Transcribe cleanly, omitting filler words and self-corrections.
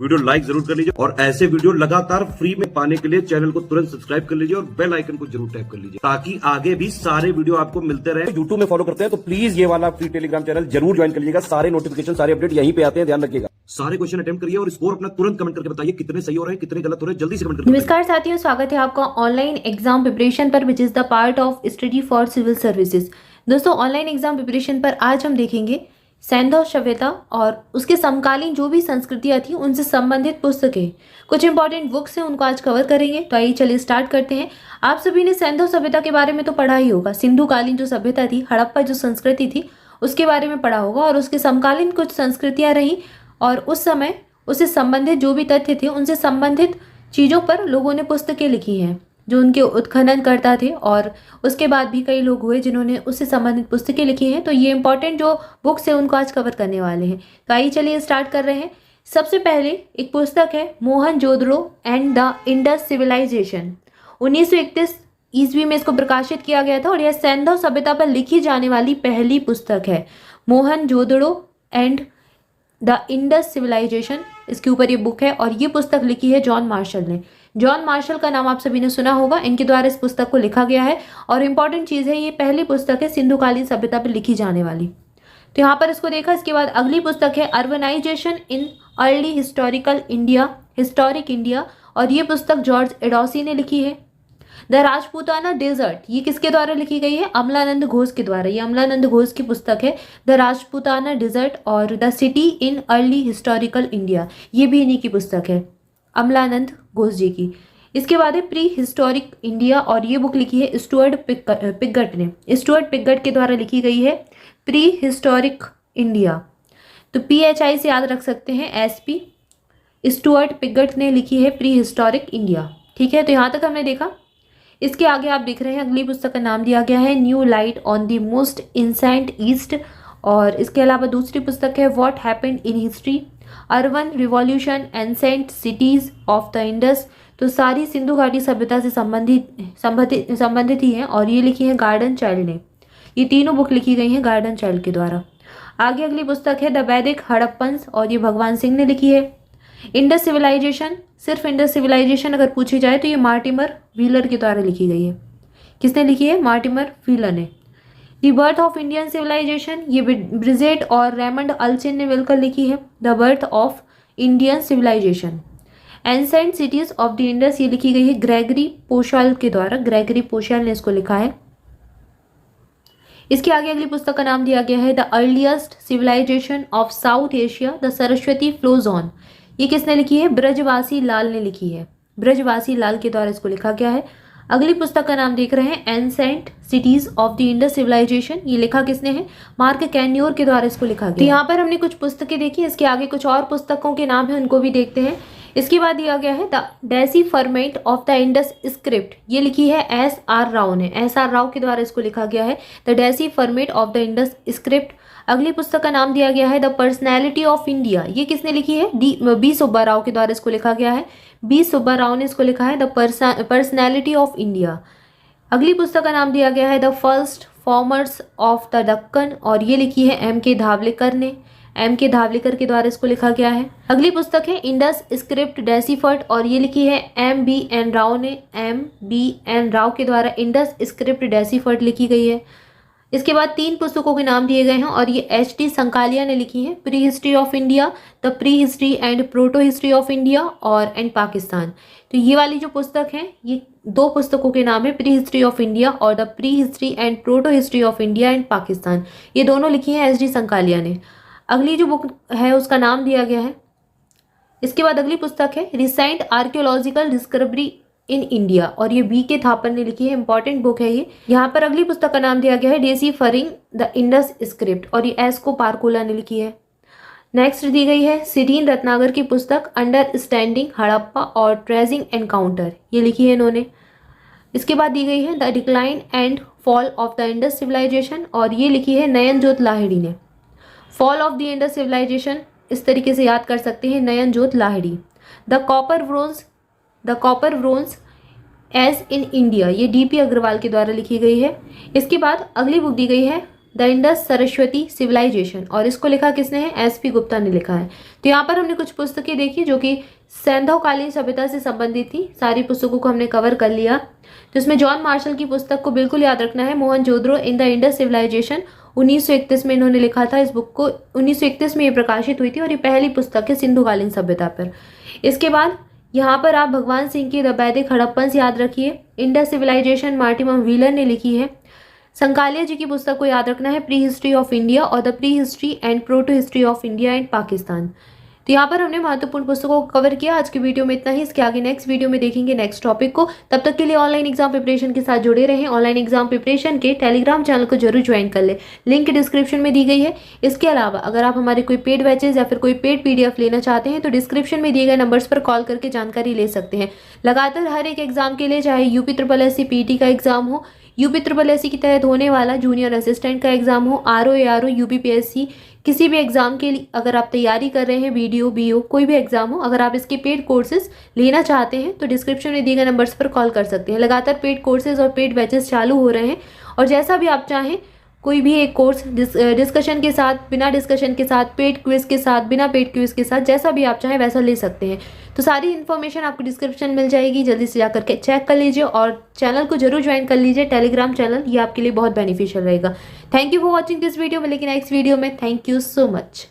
Video like जरूर कर लीजिए और ऐसे वीडियो लगातार फ्री में पाने के लिए चैनल को तुरंत सब्सक्राइब कर लीजिए और बेल आइकन को जरूर टैप कर लीजिए ताकि आगे भी सारे वीडियो आपको मिलते रहे। यूट्यूब में फॉलो करते हैं तो प्लीज ये वाला फ्री टेलीग्राम चैनल जरूर ज्वाइन कर लीजिएगा। सारे नोटिफिकेशन सारे अपडेट यहीं पे आते हैं, ध्यान रखिएगा। सारे क्वेश्चन अटेम्प्ट करिए और स्कोर अपना तुरंत कमेंट करके बताइए कितने सही हो रहे हैं कितने गलत हो रहे हैं, जल्दी से कमेंट करिए। नमस्कार साथियों, स्वागत है आपका ऑनलाइन एग्जाम प्रिपरेशन पर which is the part of study for civil services. दोस्तों, ऑनलाइन एग्जाम प्रिपरेशन पर आज हम देखेंगे सैंधव सभ्यता और उसके समकालीन जो भी संस्कृतियां थी उनसे संबंधित पुस्तकें, कुछ इंपॉर्टेंट बुक्स हैं, उनको आज कवर करेंगे। तो आइए चलिए स्टार्ट करते हैं। आप सभी ने सैंधव सभ्यता के बारे में तो पढ़ा ही होगा। सिंधु कालीन जो सभ्यता थी, हड़प्पा जो संस्कृति थी, उसके बारे में पढ़ा होगा और उसके समकालीन कुछ संस्कृतियां रही और उस समय उससे संबंधित जो भी तथ्य थे उनसे संबंधित चीज़ों पर लोगों ने पुस्तकें लिखी हैं, जो उनके उत्खनन करता थे और उसके बाद भी कई लोग हुए जिन्होंने उससे संबंधित पुस्तकें लिखी हैं। तो ये इंपॉर्टेंट जो बुक्स है उनको आज कवर करने वाले हैं। तो आइए चलिए स्टार्ट कर रहे हैं। सबसे पहले एक पुस्तक है Mohenjodaro and the Indus civilisation. 1931 ईस्वी में इसको प्रकाशित किया गया था और यह सैंधव सभ्यता पर लिखी जाने वाली पहली पुस्तक है। Mohenjodaro and the Indus civilisation, इसके ऊपर ये बुक है और ये पुस्तक लिखी है जॉन मार्शल ने। जॉन मार्शल का नाम आप सभी ने सुना होगा, इनके द्वारा इस पुस्तक को लिखा गया है और इंपॉर्टेंट चीज़ है ये पहली पुस्तक है सिंधुकालीन सभ्यता पर लिखी जाने वाली। तो यहाँ पर इसको देखा। इसके बाद अगली पुस्तक है urbanisation in early historical India, historic India, और ये पुस्तक जॉर्ज एडोसी ने लिखी है। द राजपूताना डेजर्ट, ये किसके द्वारा लिखी गई है? अमलानंद घोष के द्वारा। ये अमलानंद घोष की पुस्तक है द राजपूताना डेजर्ट और the city in early historical India, ये भी इन्हीं की पुस्तक है, अमलानंद घोष जी की। इसके बाद है प्री हिस्टोरिक इंडिया और ये बुक लिखी है स्टुअर्ट पिगट ने। स्टुअर्ट पिगट के द्वारा लिखी गई है प्री हिस्टोरिक इंडिया। तो PHI से याद रख सकते हैं, SP स्टुअर्ट पिगट ने लिखी है प्री हिस्टोरिक इंडिया। ठीक है, तो यहाँ तक हमने देखा। इसके आगे आप देख रहे हैं अगली पुस्तक का नाम दिया गया है new light on the most ancient east, और इसके अलावा दूसरी पुस्तक है what happened in history, urban revolution, ancient cities of the Indus. तो सारी सिंधु घाटी सभ्यता से संबंधित ही हैं और ये लिखी है गार्डन चाइल्ड ने। ये तीनों बुक लिखी गई हैं गार्डन चाइल्ड के द्वारा। आगे अगली पुस्तक है द वैदिक हड़प्पन्स और ये भगवान सिंह ने लिखी है। इंडस सिविलाइजेशन, सिर्फ इंडस सिविलाइजेशन अगर पूछी जाए तो ये मार्टिमर व्हीलर के द्वारा लिखी गई है। किसने लिखी है? मार्टिमर व्हीलर ने। The birth of Indian civilisation, ये ब्रिजेट और रेमंड अल्चिन ने मिलकर लिखी है the birth of Indian civilisation. Ancient cities of the Indus, ये लिखी गई है ग्रेगरी पोशाल के द्वारा। ग्रेगरी पोशाल ने इसको लिखा है। इसके आगे अगली पुस्तक का नाम दिया गया है the earliest civilisation of South Asia, the Saraswati flows on. ये किसने लिखी है? ब्रजवासी लाल ने लिखी है। ब्रजवासी लाल के द्वारा इसको लिखा गया है। अगली पुस्तक का नाम देख रहे हैं ancient cities of the Indus civilisation. ये लिखा किसने है? मार्क कैन्योर के द्वारा इसको लिखा गया। तो यहाँ पर हमने कुछ पुस्तकें देखी। इसके आगे कुछ और पुस्तकों के नाम है, उनको भी देखते हैं। इसके बाद दिया गया है the decipherment of the Indus script, ये लिखी है SR राव ने। SR राव के द्वारा इसको लिखा गया है the decipherment of the Indus script. अगली पुस्तक का नाम दिया गया है द पर्सनैलिटी ऑफ इंडिया, ये किसने लिखी है? B सुब्बा राव के द्वारा इसको लिखा गया है। B सुब्बा राव ने इसको लिखा है द पर्सनैलिटी ऑफ इंडिया। अगली पुस्तक का नाम दिया गया है the first formers of the Deccan और ये लिखी है M.K. धावलेकर ने। M.K. धावलेकर के द्वारा इसको लिखा गया है। अगली पुस्तक है इंडस स्क्रिप्ट डेसिफर्ड और ये लिखी है M.B.N. राव ने। M.B.N. राव के द्वारा इंडस स्क्रिप्ट डेसिफर्ड लिखी गई है। इसके बाद 3 पुस्तकों के नाम दिए गए हैं और ये H.T. संकालिया ने लिखी है pre history of India, the pre history and proto history of India और एंड पाकिस्तान। तो ये वाली जो पुस्तक है, ये 2 पुस्तकों के नाम है प्री हिस्ट्री ऑफ इंडिया और the pre history and proto history of India and Pakistan. ये दोनों लिखी हैं H.D. संकालिया ने। अगली जो बुक है उसका नाम दिया गया है। इसके बाद अगली पुस्तक है recent archaeological discovery in India और ये B.K. थापर ने लिखी है। इंपॉर्टेंट बुक है ये। यहाँ पर अगली पुस्तक का नाम दिया गया है डेसिफरिंग द इंडस स्क्रिप्ट और ये S. को पारकोला ने लिखी है। नेक्स्ट दी गई है सिरीन रत्नागर की पुस्तक अंडरस्टैंडिंग हड़प्पा और ट्रेजिंग एनकाउंटर, ये लिखी है इन्होंने। इसके बाद दी गई है the decline and fall of the Indus civilisation और ये लिखी है नयन जोत लाहिड़ी ने। Fall of the Indus civilisation इस तरीके से याद कर सकते हैं, Nayanjot Lahiri. The copper bronze age in India, ये D.P. अग्रवाल के द्वारा लिखी गई है। इसके बाद अगली बुक दी गई है द इंडस सरस्वती सिविलाइजेशन, और इसको लिखा किसने है? एसपी गुप्ता ने लिखा है। तो यहाँ पर हमने कुछ पुस्तकें देखी जो कि सैंधवकालीन सभ्यता से संबंधित थी। सारी पुस्तकों को हमने कवर कर लिया। तो इसमें जॉन मार्शल की पुस्तक को बिल्कुल याद रखना है, Mohenjodaro in the Indus civilisation. 1931 में इन्होंने लिखा था। इस बुक को 1931 में ये प्रकाशित हुई थी और ये पहली पुस्तक है सिंधुकालीन सभ्यता पर। इसके बाद यहाँ पर आप भगवान सिंह की द वैदिक हड़प्पन याद रखिए। इंडस सिविलाइजेशन मार्टिमम व्हीलर ने लिखी है। संकालिया जी की पुस्तक को याद रखना है, प्री हिस्ट्री ऑफ इंडिया और the pre history and proto history of India and Pakistan. तो यहाँ पर हमने महत्वपूर्ण पुस्तकों को कवर किया। आज की वीडियो में इतना ही। इसके आगे नेक्स्ट वीडियो में देखेंगे नेक्स्ट टॉपिक को। तब तक के लिए ऑनलाइन एग्जाम प्रिपरेशन के साथ जुड़े रहें। ऑनलाइन एग्जाम प्रिपरेशन के टेलीग्राम चैनल को जरूर ज्वाइन कर ले, लिंक डिस्क्रिप्शन में दी गई है। इसके अलावा अगर आप हमारे कोई पेड बैचेज या फिर कोई पेड PDF लेना चाहते हैं तो डिस्क्रिप्शन में दिए गए नंबर्स पर कॉल करके जानकारी ले सकते हैं। लगातार हर एक एग्जाम के लिए, चाहे UPSSC PET का एग्जाम हो, UPSSC के तहत होने वाला जूनियर असिस्टेंट का एग्जाम हो, RO ARO UPPSC, किसी भी एग्जाम के लिए अगर आप तैयारी कर रहे हैं, BDO BO कोई भी एग्जाम हो, अगर आप इसके पेड कोर्सेज लेना चाहते हैं तो डिस्क्रिप्शन में दिए गए नंबर्स पर कॉल कर सकते हैं। लगातार पेड कोर्सेज और पेड बैचेस चालू हो रहे हैं और जैसा भी आप चाहें कोई भी एक कोर्स डिस्कशन के साथ, बिना डिस्कशन के साथ, पेड क्विज के साथ, बिना पेड क्विज के साथ, जैसा भी आप चाहें वैसा ले सकते हैं। तो सारी इन्फॉर्मेशन आपको डिस्क्रिप्शन मिल जाएगी, जल्दी से जाकर के चेक कर लीजिए और चैनल को जरूर ज्वाइन कर लीजिए, टेलीग्राम चैनल, ये आपके लिए बहुत बेनिफिशियल रहेगा। Thank you for watching this video. मिलेंगे नेक्स्ट वीडियो में। Thank you so much.